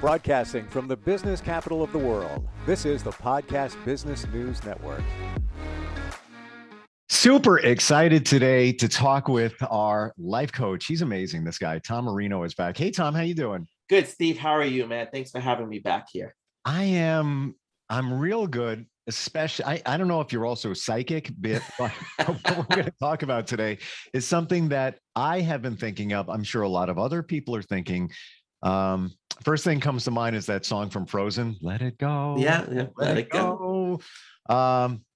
Broadcasting from the business capital of the world, this is the Podcast Business News Network. Super excited today to talk with our life coach. He's amazing, this guy. Tom Marino is back. Hey, Tom, how you doing? Good, Steve. How are you, man? Thanks for having me back here. I'm real good, especially, I don't know if you're also psychic, but what we're going to talk about today is something that I have been thinking of. I'm sure a lot of other people are thinking. First thing comes to mind is that song from Frozen, Let It Go. Yeah, let it go.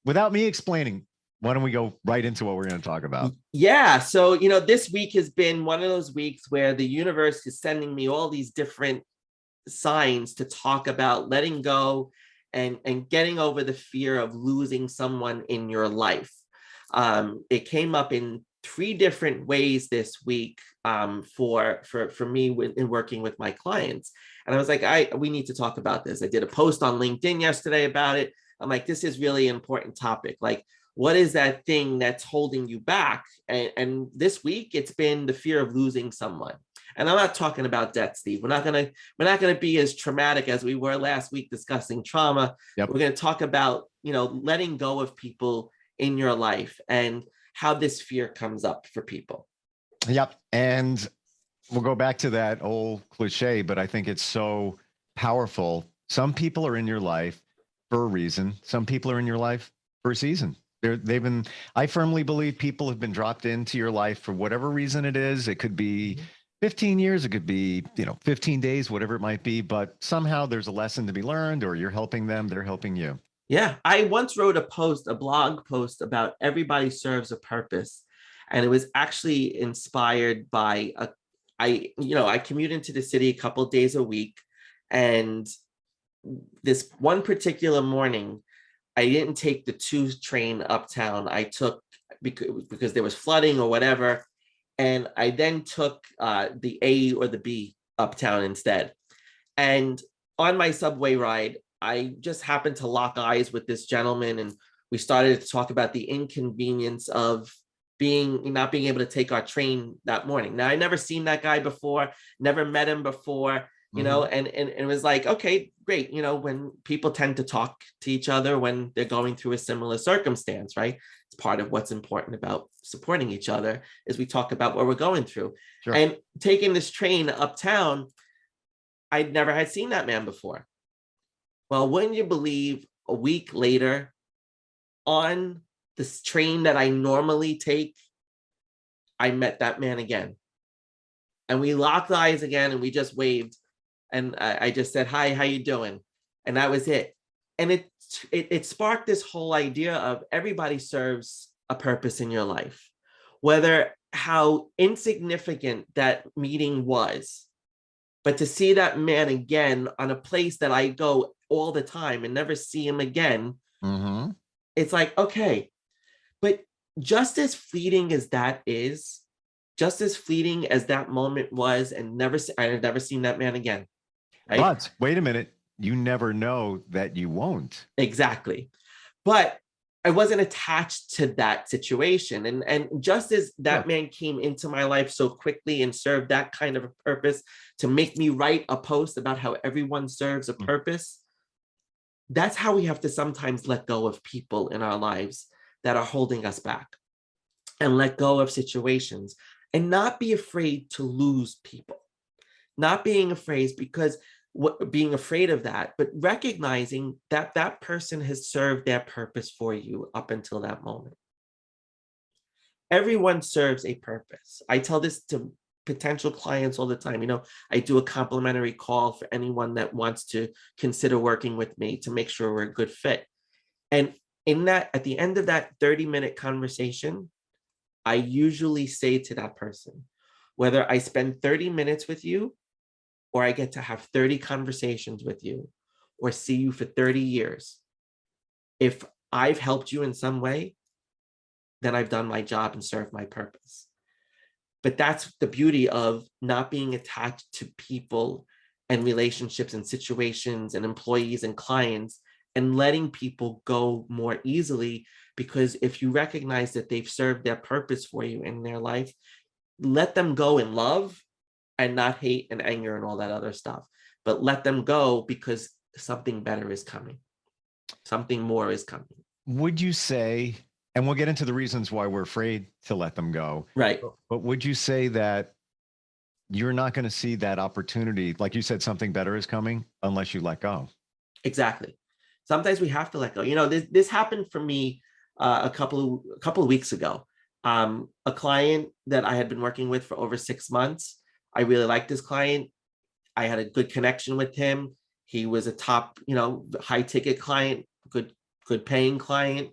Without me explaining, why don't we go right into what we're going to talk about? Yeah. So, this week has been one of those weeks where the universe is sending me all these different signs to talk about letting go and getting over the fear of losing someone in your life. It came up in 3 different ways this week for me in working with my clients. And I was like, we need to talk about this. I did a post on LinkedIn yesterday about it. I'm like, this is really an important topic. Like, what is that thing that's holding you back? And this week it's been the fear of losing someone. And I'm not talking about death, Steve. We're not gonna be as traumatic as we were last week discussing trauma. Yep. We're gonna talk about, letting go of people in your life and how this fear comes up for people. Yep. And we'll go back to that old cliche, but I think it's so powerful. Some people are in your life for a reason. Some people are in your life for a season. I firmly believe people have been dropped into your life for whatever reason it is. It could be 15 years, it could be, 15 days, whatever it might be, but somehow there's a lesson to be learned, or you're helping them, they're helping you. Yeah, I once wrote a blog post about everybody serves a purpose. And it was actually inspired by I commute into the city a couple of days a week. And this one particular morning, I didn't take the 2 train uptown. I took, because there was flooding or whatever. And I then took the A or the B uptown instead. And on my subway ride, I just happened to lock eyes with this gentleman, and we started to talk about the inconvenience of not being able to take our train that morning. Now, I never seen that guy before, never met him before, and it was like, okay, great. When people tend to talk to each other when they're going through a similar circumstance, right? It's part of what's important about supporting each other is we talk about what we're going through. Sure. And taking this train uptown, I'd never had seen that man before. Well, wouldn't you believe, a week later, on this train that I normally take, I met that man again. And we locked eyes again, and we just waved. And I just said, hi, how you doing? And that was it. And it sparked this whole idea of everybody serves a purpose in your life. Whether how insignificant that meeting was, but to see that man again on a place that I go all the time and never see him again, it's like, okay. But just as fleeting as that is, just as fleeting as that moment was, and I've never seen that man again. Right? But wait a minute, you never know that you won't. Exactly. But I wasn't attached to that situation. And just as that man came into my life so quickly and served that kind of a purpose to make me write a post about how everyone serves a purpose, that's how we have to sometimes let go of people in our lives that are holding us back, and let go of situations, and not be afraid to lose people. Not being afraid being afraid of that, but recognizing that that person has served their purpose for you up until that moment. Everyone serves a purpose. I tell this to potential clients all the time. I do a complimentary call for anyone that wants to consider working with me to make sure we're a good fit. And at the end of that 30-minute conversation, I usually say to that person, whether I spend 30 minutes with you, or I get to have 30 conversations with you, or see you for 30 years, if I've helped you in some way, then I've done my job and served my purpose. But that's the beauty of not being attached to people and relationships and situations and employees and clients, and letting people go more easily, because if you recognize that they've served their purpose for you in their life, let them go in love and not hate and anger and all that other stuff. but let them go because something better is coming. Something more is coming. Would you say, and we'll get into the reasons why we're afraid to let them go, Right. but would you say that you're not going to see that opportunity, like you said, something better is coming unless you let go? Exactly. Sometimes we have to let go. You know, this happened for me a couple of weeks ago. A client that I had been working with for over 6 months. I really liked this client. I had a good connection with him. He was a top, high ticket client, good paying client,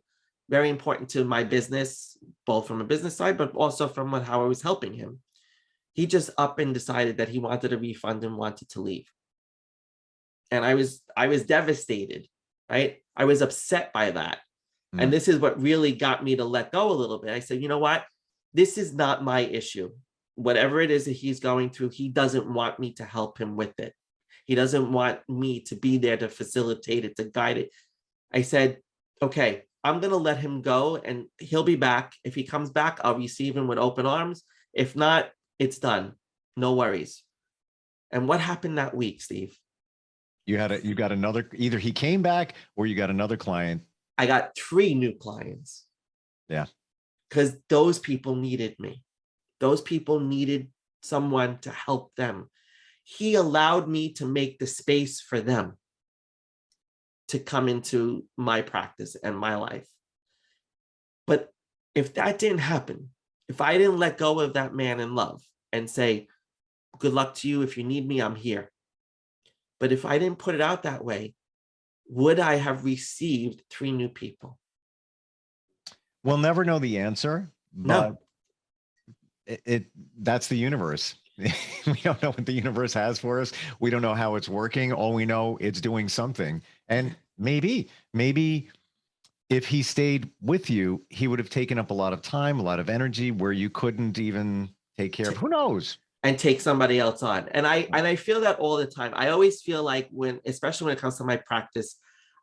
very important to my business, both from a business side, but also from how I was helping him. He just up and decided that he wanted a refund and wanted to leave. And I was devastated, right? I was upset by that. And this is what really got me to let go a little bit. I said, you know what? This is not my issue. Whatever it is that he's going through, he doesn't want me to help him with it. He doesn't want me to be there to facilitate it, to guide it. I said, okay, I'm going to let him go and he'll be back. If he comes back, I'll receive him with open arms. If not, it's done. No worries. And what happened that week, Steve? You got another, either he came back or you got another client. I got 3 new clients. Yeah. Because those people needed me. Those people needed someone to help them. He allowed me to make the space for them to come into my practice and my life. But if that didn't happen, if I didn't let go of that man in love and say, good luck to you, if you need me, I'm here. But if I didn't put it out that way, would I have received 3 new people? We'll never know the answer, but No. That's the universe. We don't know what the universe has for us. We don't know how it's working. All we know, it's doing something. And maybe if he stayed with you, he would have taken up a lot of time, a lot of energy where you couldn't even take care of. Who knows? And take somebody else on. And I feel that all the time. I always feel like especially when it comes to my practice,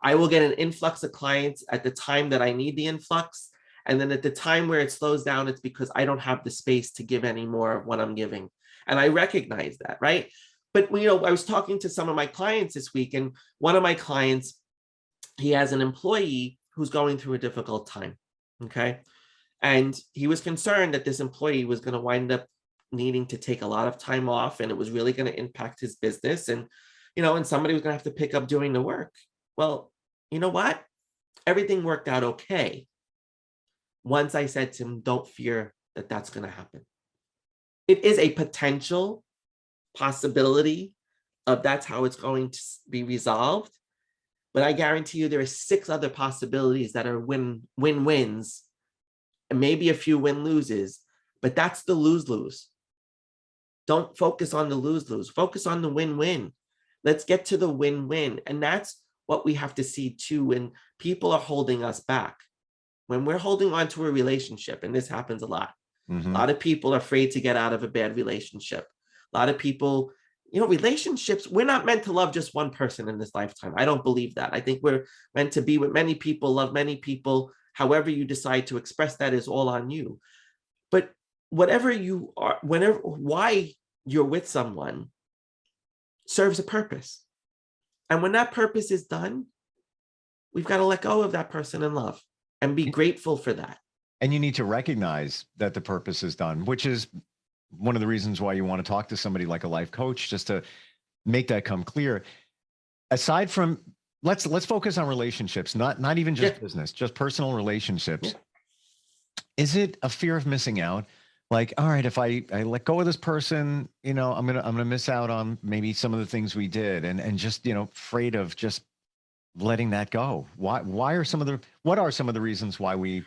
I will get an influx of clients at the time that I need the influx. And then at the time where it slows down, it's because I don't have the space to give any more of what I'm giving. And I recognize that, right? But, I was talking to some of my clients this week, and one of my clients, he has an employee who's going through a difficult time, okay? And he was concerned that this employee was going to wind up needing to take a lot of time off, and it was really going to impact his business. And, and somebody was going to have to pick up doing the work. Well, you know what? Everything worked out okay. Once I said to him, don't fear that that's going to happen. It is a potential possibility of that's how it's going to be resolved. But I guarantee you there are 6 other possibilities that are win-wins and maybe a few win-loses, but that's the lose-lose. Don't focus on the lose-lose. Focus on the win-win. Let's get to the win-win. And that's what we have to see too when people are holding us back. When we're holding on to a relationship, and this happens a lot, a lot of people are afraid to get out of a bad relationship. A lot of people, relationships, we're not meant to love just one person in this lifetime. I don't believe that. I think we're meant to be with many people, love many people. However you decide to express that is all on you. But whatever you are, why you're with someone serves a purpose. And when that purpose is done, we've got to let go of that person in love and be grateful for that. And you need to recognize that the purpose is done, which is one of the reasons why you want to talk to somebody like a life coach, just to make that come clear. Aside from, let's focus on relationships, not even just business, just personal relationships. Is it a fear of missing out? Like, all right, if I let go of this person, I'm gonna miss out on maybe some of the things we did, and just afraid of just letting that go. What are some of the reasons why we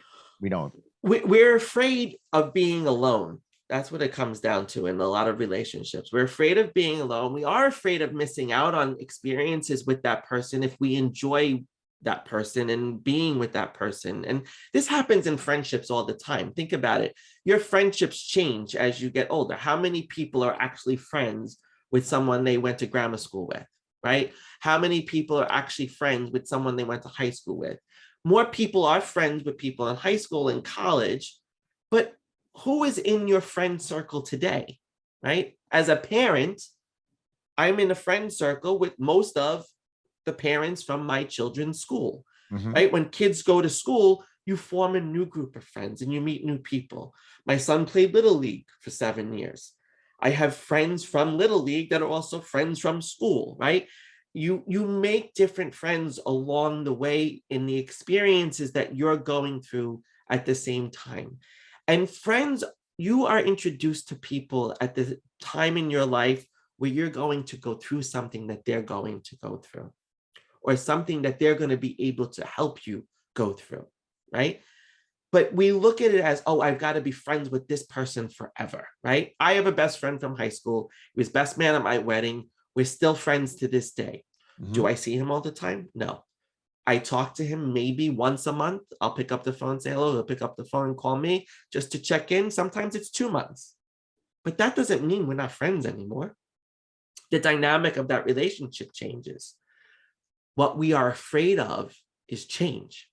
don't? We're afraid of being alone. That's what it comes down to in a lot of relationships. We're afraid of being alone. We are afraid of missing out on experiences with that person if we enjoy that person and being with that person. And this happens in friendships all the time. Think about it. Your friendships change as you get older. How many people are actually friends with someone they went to grammar school with, right? How many people are actually friends with someone they went to high school with? More people are friends with people in high school and college, but who is in your friend circle today, right? As a parent, I'm in a friend circle with most of the parents from my children's school, right? When kids go to school, you form a new group of friends and you meet new people. My son played Little League for 7 years. I have friends from Little League that are also friends from school, right? You make different friends along the way in the experiences that you're going through at the same time. And friends, you are introduced to people at the time in your life where you're going to go through something that they're going to go through, or something that they're going to be able to help you go through, right? But we look at it as, oh, I've got to be friends with this person forever, right? I have a best friend from high school. He was best man at my wedding. We're still friends to this day. Do I see him all the time? No. I talk to him maybe once a month. I'll pick up the phone and say hello. He'll pick up the phone and call me just to check in. Sometimes it's 2 months. But that doesn't mean we're not friends anymore. The dynamic of that relationship changes. What we are afraid of is change.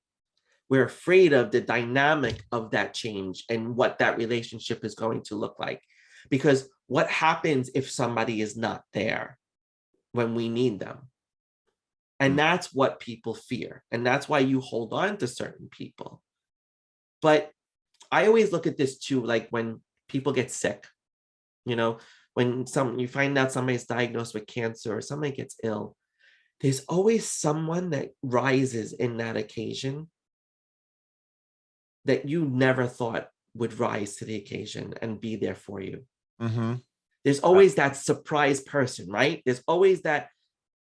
We're afraid of the dynamic of that change and what that relationship is going to look like. Because what happens if somebody is not there when we need them? And that's what people fear. And that's why you hold on to certain people. But I always look at this too, like when people get sick, when you find out somebody's diagnosed with cancer or somebody gets ill, there's always someone that rises in that occasion that you never thought would rise to the occasion and be there for you. There's always that surprise person, right? There's always that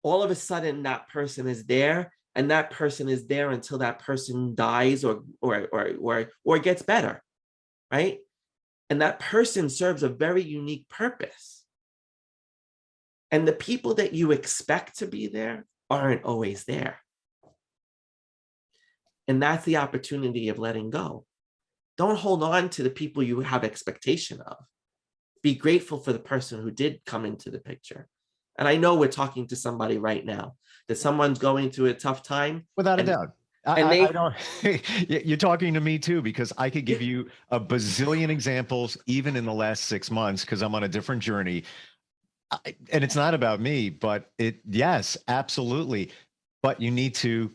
all of a sudden that person is there, and that person is there until that person dies or gets better, right? And that person serves a very unique purpose. And the people that you expect to be there aren't always there. And that's the opportunity of letting go. Don't hold on to the people you have expectation of. Be grateful for the person who did come into the picture. And I know we're talking to somebody right now, that someone's going through a tough time. Without a doubt. I don't, you're talking to me too, because I could give you a bazillion examples, even in the last 6 months, because I'm on a different journey. And it's not about me, but yes, absolutely. But you need to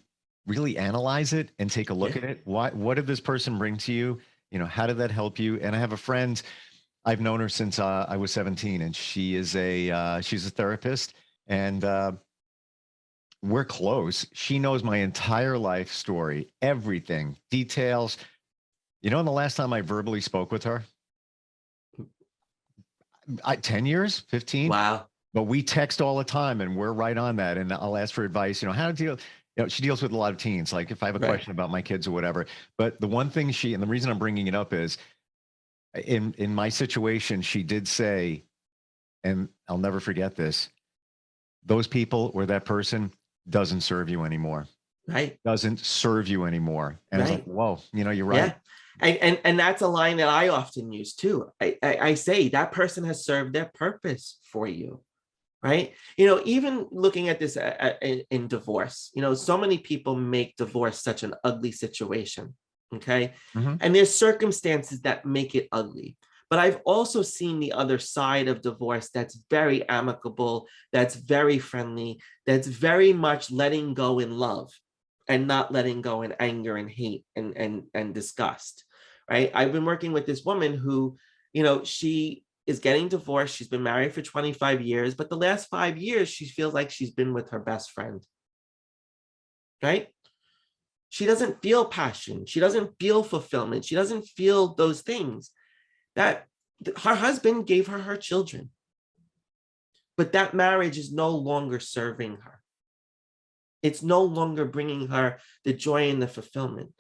really analyze it and take a look at it. What did this person bring to you? How did that help you? And I have a friend, I've known her since I was 17, and she's a therapist, and we're close. She knows my entire life story, everything, details. And the last time I verbally spoke with her, 10 years, 15. Wow. But we text all the time, and we're right on that. And I'll ask for advice, how to deal. She deals with a lot of teens. Like if I have a question about my kids or whatever. But the one thing and the reason I'm bringing it up is, in my situation, she did say, and I'll never forget this, those people or that person doesn't serve you anymore. Right. Doesn't serve you anymore. And I was like, whoa, you're right. Yeah. And that's a line that I often use too. I say that person has served their purpose for you, right? Even looking at this in divorce, so many people make divorce such an ugly situation. Okay. And there's circumstances that make it ugly. But I've also seen the other side of divorce that's very amicable, that's very friendly, that's very much letting go in love and not letting go in anger and hate and disgust, right? I've been working with this woman who, she is getting divorced. She's been married for 25 years, but the last 5 years, she feels like she's been with her best friend, right? She doesn't feel passion. She doesn't feel fulfillment. She doesn't feel those things. That her husband gave her children, but that marriage is no longer serving her. It's no longer bringing her the joy and the fulfillment.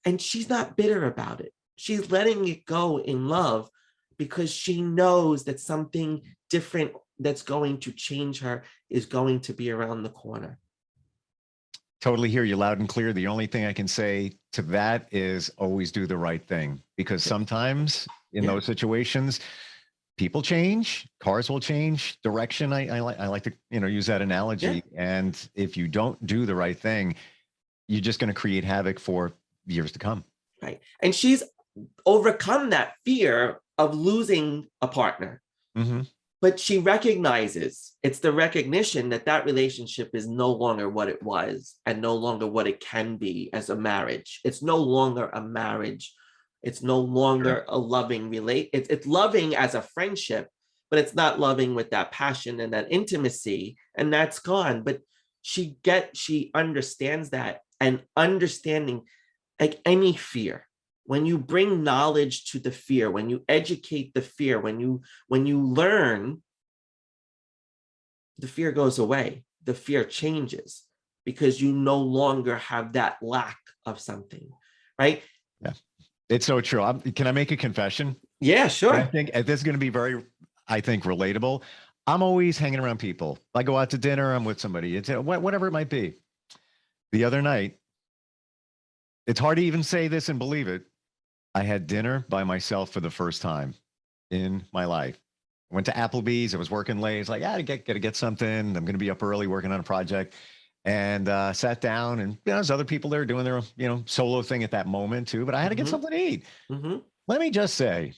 And she's not bitter about it. She's letting it go in love because she knows that something different that's going to change her is going to be around the corner. Totally hear you loud and clear. The only thing I can say to that is always do the right thing, because sometimes in those situations, people change, cars will change direction. I like to, use that analogy. And if you don't do the right thing, you're just going to create havoc for years to come. Right. And she's overcome that fear of losing a partner. But she recognizes, it's the recognition that that relationship is no longer what it was and no longer what it can be as a marriage. It's no longer a marriage. It's no longer a loving it's loving as a friendship, but it's not loving with that passion and that intimacy, and that's gone. But she understands that, and understanding, like any fear, when you bring knowledge to the fear, when you educate the fear, when you learn, the fear goes away, the fear changes, because you no longer have that lack of something, right? Yeah, it's so true. Can I make a confession? Yeah, sure. I think this is going to be very, I think, relatable. I'm always hanging around people. I go out to dinner, I'm with somebody, it's whatever it might be. The other night, it's hard to even say this and believe it, I had dinner by myself for the first time in my life. I went to Applebee's. I was working late. It's like, yeah, gotta get something. I'm going to be up early working on a project, and sat down. And there's other people there doing their solo thing at that moment too. But I had to get something to eat. Let me just say,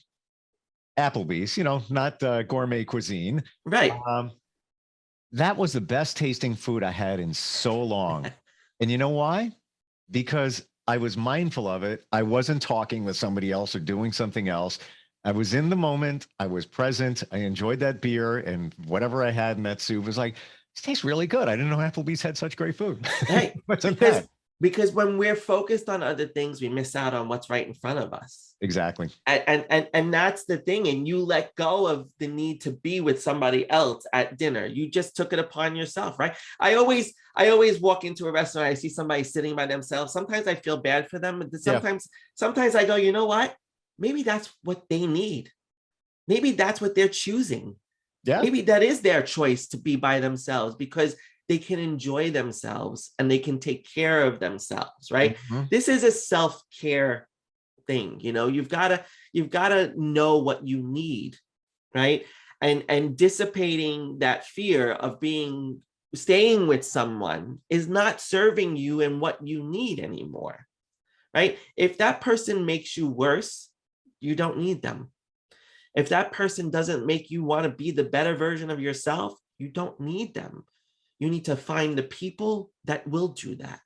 Applebee's, not gourmet cuisine. Right. That was the best tasting food I had in so long. And you know why? Because I was mindful of it. I wasn't talking with somebody else or doing something else. I was in the moment. I was present. I enjoyed that beer and whatever I had in that soup. It was like, this tastes really good. I didn't know Applebee's had such great food. Hey, because when we're focused on other things, we miss out on what's right in front of us. Exactly. And that's the thing. And you let go of the need to be with somebody else at dinner. You just took it upon yourself, right? I always walk into a restaurant, I see somebody sitting by themselves. Sometimes I feel bad for them. But sometimes I go, you know what? Maybe that's what they need. Maybe that's what they're choosing. Yeah. Maybe that is their choice, to be by themselves, because they can enjoy themselves and they can take care of themselves, right? This is a self-care thing. You've got to know what you need, right? And dissipating that fear of staying with someone is not serving you and what you need anymore, right? If that person makes you worse, you don't need them. If that person doesn't make you want to be the better version of yourself, you don't need them. You need to find the people that will do that.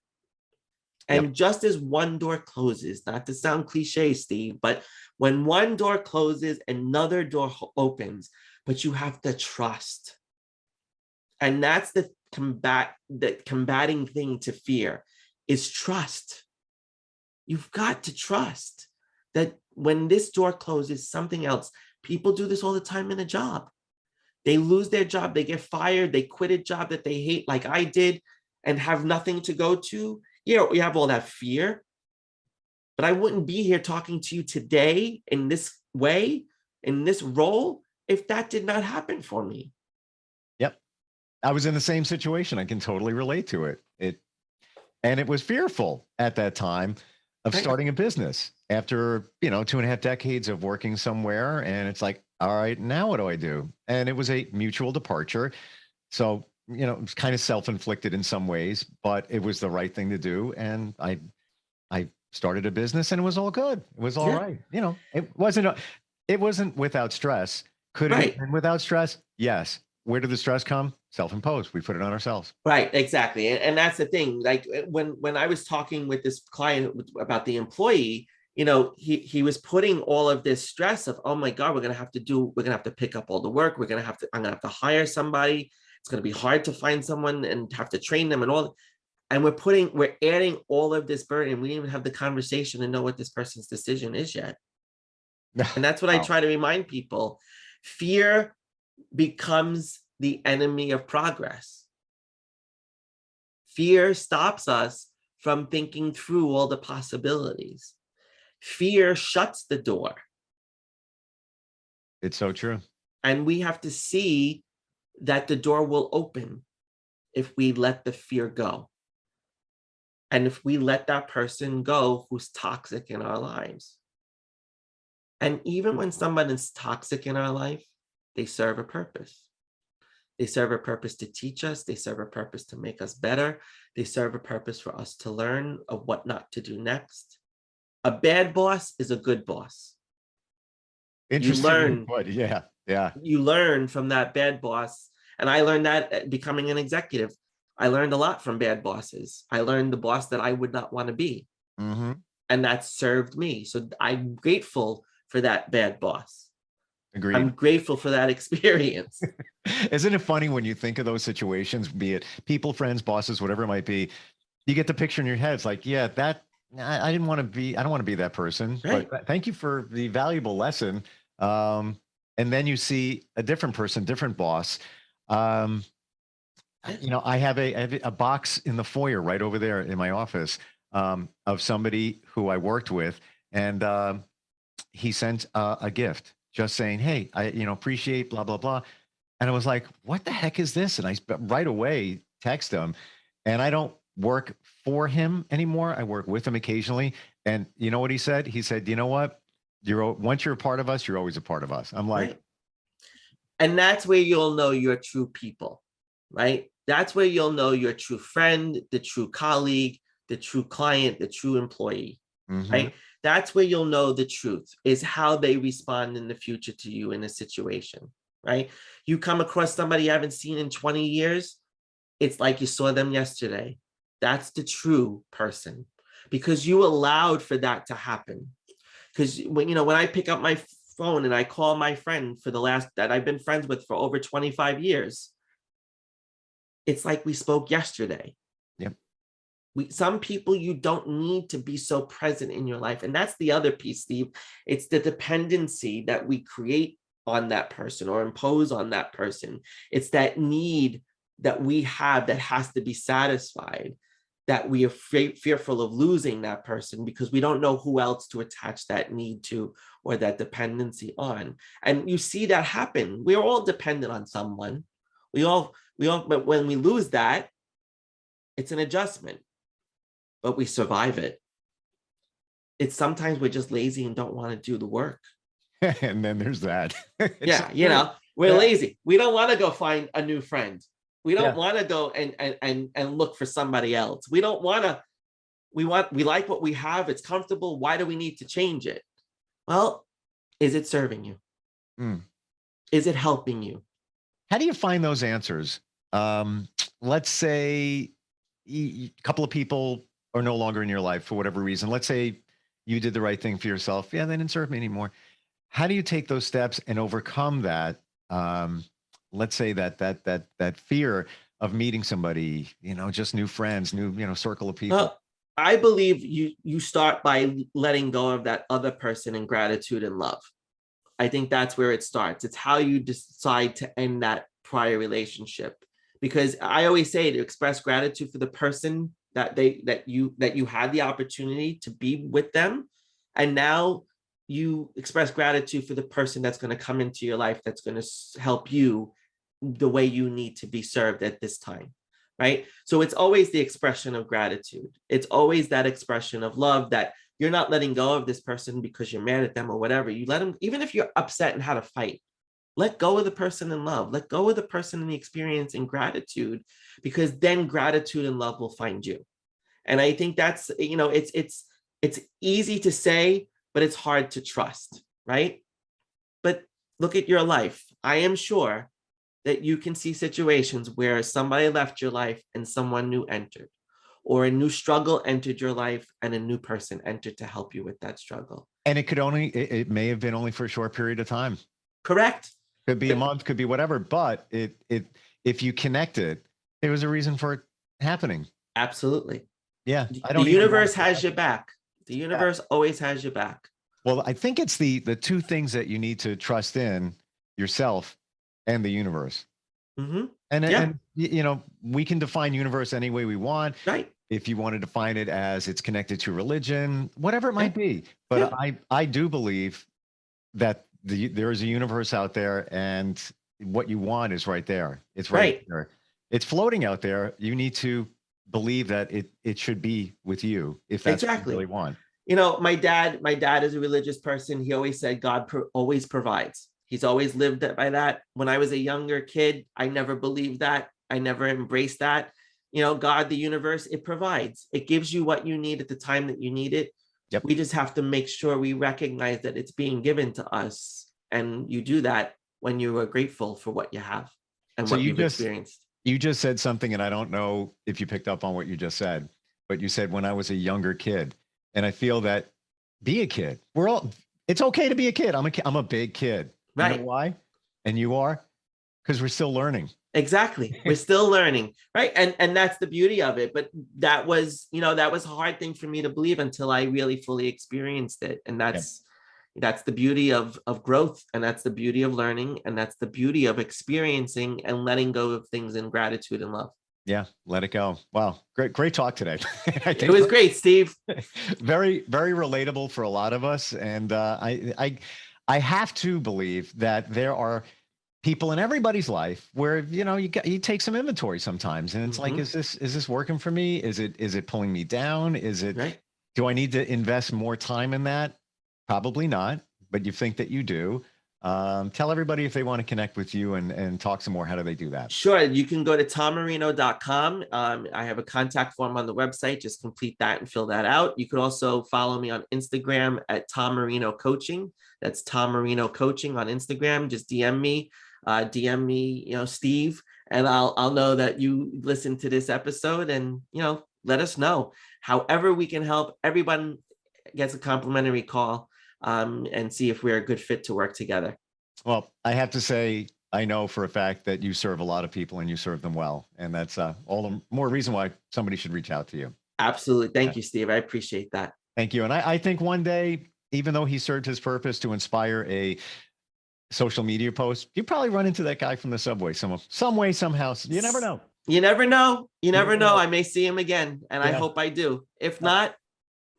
And just as one door closes, not to sound cliche, Steve, but when one door closes, another door opens, but you have to trust. And that's the combating thing to fear, is trust. You've got to trust that when this door closes, something else. People do this all the time in a job. They lose their job, they get fired, they quit a job that they hate, like I did, and have nothing to go to. You have all that fear. But I wouldn't be here talking to you today in this way, in this role, if that did not happen for me. Yep. I was in the same situation. I can totally relate to it. And it was fearful at that time of starting a business after, 2.5 decades of working somewhere. And it's like, all right, now what do I do? And it was a mutual departure. So, it was kind of self-inflicted in some ways, but it was the right thing to do. And I started a business and it was all good. It was all right. It wasn't without stress. Could it have been without stress? Yes. Where did the stress come? Self-imposed. We put it on ourselves. Right, exactly. And that's the thing. Like when I was talking with this client about the employee, he was putting all of this stress of, oh my God, we're gonna have to pick up all the work. I'm gonna have to hire somebody. It's gonna be hard to find someone and have to train them and all. And we're adding all of this burden. We didn't even have the conversation to know what this person's decision is yet. And that's what I try to remind people. Fear becomes the enemy of progress. Fear stops us from thinking through all the possibilities. Fear shuts the door. It's so true. And we have to see that the door will open if we let the fear go. And if we let that person go who's toxic in our lives. And even when someone is toxic in our life, they serve a purpose. They serve a purpose to teach us. They serve a purpose to make us better. They serve a purpose for us to learn of what not to do next. A bad boss is a good boss. Interesting. You learn. Yeah. Yeah. You learn from that bad boss. And I learned that at becoming an executive. I learned a lot from bad bosses. I learned the boss that I would not want to be. Mm-hmm. And that served me. So I'm grateful for that bad boss. Agreed. I'm grateful for that experience. Isn't it funny when you think of those situations, be it people, friends, bosses, whatever it might be, you get the picture in your head. It's like, yeah, I didn't want to be, I don't want to be that person, Right. but thank you for the valuable lesson. And then you see a different person, different boss. Um, I have a box in the foyer right over there in my office of somebody who I worked with, and he sent a gift just saying, "Hey, I appreciate blah blah blah," and I was like, "What the heck is this?" And I right away text him, and I don't work for him anymore. I work with him occasionally, and you know what he said? He said, "You know what? Once you're a part of us, you're always a part of us." I'm like, Right. And that's where you'll know your true people, right? That's where you'll know your true friend, the true colleague, the true client, the true employee, mm-hmm. right? That's where you'll know the truth, is how they respond in the future to you in a situation, right? You come across somebody you haven't seen in 20 years, it's like you saw them yesterday. That's the true person, because you allowed for that to happen. Because when I pick up my phone and I call my friend that I've been friends with for over 25 years, it's like we spoke yesterday. Yep. Some people, you don't need to be so present in your life. And that's the other piece, Steve. It's the dependency that we create on that person or impose on that person. It's that need that we have that has to be satisfied, that we are fearful of losing that person because we don't know who else to attach that need to or that dependency on. And you see that happen. We're all dependent on someone. But when we lose that, it's an adjustment, but we survive it. It's sometimes we're just lazy and don't want to do the work. And then there's that. Yeah, we're lazy. We don't want to go find a new friend. We don't want to go and look for somebody else. We don't want to. We like what we have. It's comfortable. Why do we need to change it? Well, is it serving you? Is it helping you? How do you find those answers? Let's say a couple of people are no longer in your life for whatever reason. Let's say you did the right thing for yourself. Yeah, they didn't serve me anymore. How do you take those steps and overcome that? Let's say that fear of meeting somebody, just new friends, new, circle of people. Well, I believe you start by letting go of that other person in gratitude and love. I think that's where it starts. It's how you decide to end that prior relationship. Because I always say to express gratitude for the person that you had the opportunity to be with them. And now you express gratitude for the person that's going to come into your life, that's going to help you the way you need to be served at this time. Right. So it's always the expression of gratitude. It's always that expression of love, that you're not letting go of this person because you're mad at them or whatever. You let them, even if you're upset and had a fight, let go of the person in love, let go of the person in the experience in gratitude, because then gratitude and love will find you. And I think that's, it's easy to say, but it's hard to trust, right? But look at your life. I am sure that you can see situations where somebody left your life and someone new entered, or a new struggle entered your life and a new person entered to help you with that struggle. And it may have been only for a short period of time. Correct. Could be a month, could be whatever, but if you connect it, there was a reason for it happening. Absolutely. Yeah. The universe has your back. The universe always has your back. Well, I think it's the two things that you need to trust in: yourself and the universe. Mm-hmm. And we can define universe any way we want. Right. If you want to define it as it's connected to religion, whatever it might be. But I do believe that there is a universe out there, and what you want is right there. It's right there. It's floating out there. You need to believe that it should be with you, if that's what you really want. My dad is a religious person. He always said God always provides. He's always lived by that. When I was a younger kid, I never believed that. I never embraced that. God, the universe, it provides. It gives you what you need at the time that you need it. Yep. We just have to make sure we recognize that it's being given to us. And you do that when you are grateful for what you have and So what you you've just- experienced. You just said something, and I don't know if you picked up on what you just said, but you said when I was a younger kid, and I feel that be a kid. It's okay to be a kid. I'm a big kid. You Right. know why? And you are? Because we're still learning. Exactly. We're still learning, right? And that's the beauty of it. But that was a hard thing for me to believe until I really fully experienced it. And that's the beauty of growth, and that's the beauty of learning, and that's the beauty of experiencing and letting go of things in gratitude and love. Yeah, let it go. Wow, great talk today. It was great, Steve. Very, very relatable for a lot of us, and I have to believe that there are people in everybody's life where you take some inventory sometimes, and it's like, is this working for me? Is it pulling me down? Right. Do I need to invest more time in that? Probably not, but you think that you do. Tell everybody if they want to connect with you and talk some more. How do they do that? Sure. You can go to tommarino.com. I have a contact form on the website. Just complete that and fill that out. You could also follow me on Instagram at Tom Marino Coaching. That's Tom Marino Coaching on Instagram. Just DM me, Steve, and I'll know that you listened to this episode, and let us know. However we can help. Everyone gets a complimentary call. And see if we're a good fit to work together. Well, I have to say, I know for a fact that you serve a lot of people and you serve them well. And that's all the more reason why somebody should reach out to you. Absolutely. Thank you, Steve. I appreciate that. Thank you. And I think one day, even though he served his purpose to inspire a social media post, you probably run into that guy from the subway some way, somehow. You never know. You never know. You never know. I may see him again, and I hope I do. If not,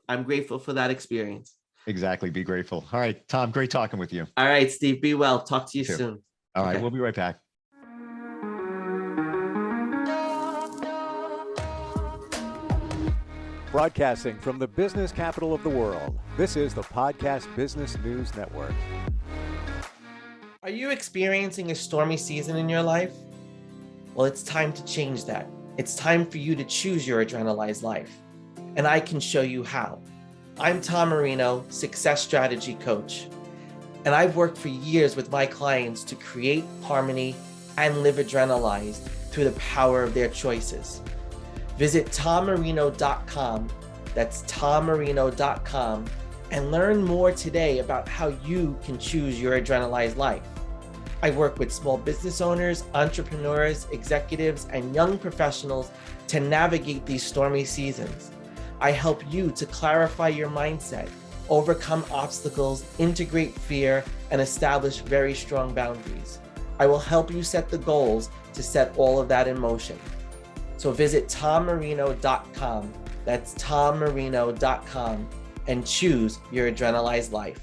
I'm grateful for that experience. Exactly. Be grateful. All right, Tom, great talking with you. All right, Steve, be well. Talk to you Sure. soon. All right, we'll be right back. Broadcasting from the business capital of the world, this is the Podcast Business News Network. Are you experiencing a stormy season in your life? Well, it's time to change that. It's time for you to choose your adrenalized life. And I can show you how. I'm Tom Marino, Success Strategy Coach, and I've worked for years with my clients to create harmony and live adrenalized through the power of their choices. Visit tommarino.com, that's tommarino.com, and learn more today about how you can choose your adrenalized life. I work with small business owners, entrepreneurs, executives, and young professionals to navigate these stormy seasons. I help you to clarify your mindset, overcome obstacles, integrate fear, and establish very strong boundaries. I will help you set the goals to set all of that in motion. So visit tommarino.com, that's tommarino.com, and choose your adrenalized life.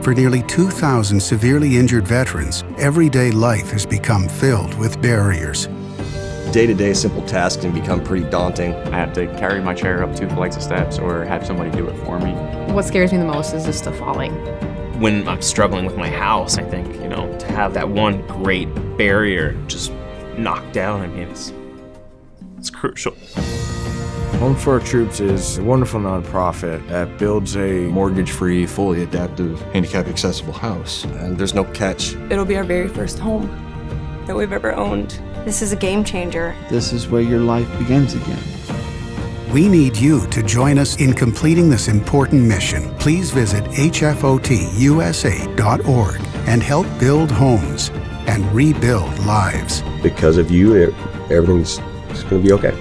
For nearly 2,000 severely injured veterans, everyday life has become filled with barriers. Day-to-day simple tasks can become pretty daunting. I have to carry my chair up 2 flights of steps or have somebody do it for me. What scares me the most is just the falling. When I'm struggling with my house, I think, to have that one great barrier just knocked down, it's crucial. Home for Our Troops is a wonderful nonprofit that builds a Mortgage-free, fully adaptive, handicap-accessible house. And there's no catch. It'll be our very first home that we've ever owned. This is a game changer. This is where your life begins again. We need you to join us in completing this important mission. Please visit hfotusa.org and help build homes and rebuild lives. Because of you, everything's going to be okay.